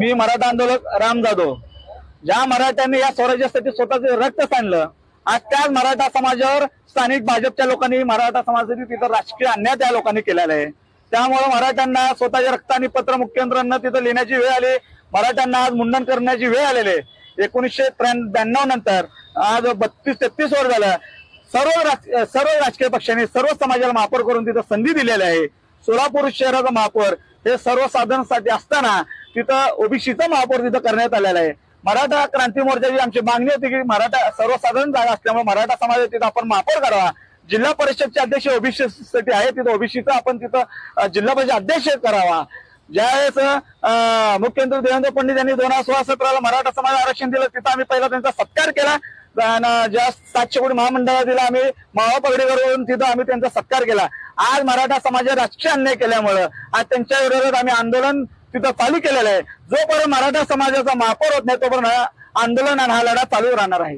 मी मराठा आंदोलक राम जाधव. ज्या मराठ्यांनी या स्वराज्यासाठी स्वतःचे रक्त सांडलं, आज त्याच मराठा समाजावर स्थानिक भाजपच्या लोकांनी मराठा समाजासाठी तिथं राजकीय अन्याय त्या लोकांनी केलेला आहे. त्यामुळे मराठ्यांना स्वतःच्या रक्ताने पत्र मुख्यमंत्र्यांना तिथं लिहिण्याची वेळ आली. मराठ्यांना आज मुंडन करण्याची वेळ आलेली आहे. 1992 नंतर आज 32-33 वर्ष झालं. सर्व राजकीय पक्षांनी सर्व समाजाला महापौर करून तिथं संधी दिलेली आहे. सोलापूर शहराचा महापौर हे सर्वसाधारणसाठी असताना तिथं ओबीसीचा महापौर तिथं करण्यात आलेला आहे. मराठा क्रांती मोर्चाची आमची मागणी होती की मराठा सर्वसाधारण जागा असल्यामुळे मराठा समाज तिथं आपण महापौर करावा. जिल्हा परिषदचे अध्यक्ष ओबीसी साठी आहे, तिथं ओबीसीचा आपण तिथं जिल्हा परिषद अध्यक्ष करावा. ज्यावेळेस मुख्यमंत्री देवेंद्र फडणवीस यांनी 2016-17 मराठा समाज आरक्षण दिलं, तिथं आम्ही पहिला त्यांचा सत्कार केला. ज्या 700 कोटी महामंडळाला दिला आम्ही मावा पगडी करून तिथं आम्ही त्यांचा सत्कार केला. आज मराठा समाजाने राजकीय अन्याय केल्यामुळं आज त्यांच्या विरोधात आम्ही आंदोलन तिथं चालू केलेलं आहे. जोपर्यंत मराठा समाजाचा महापौर होत नाही तोपर्यंत आंदोलन आणि हा लढा चालू राहणार आहे.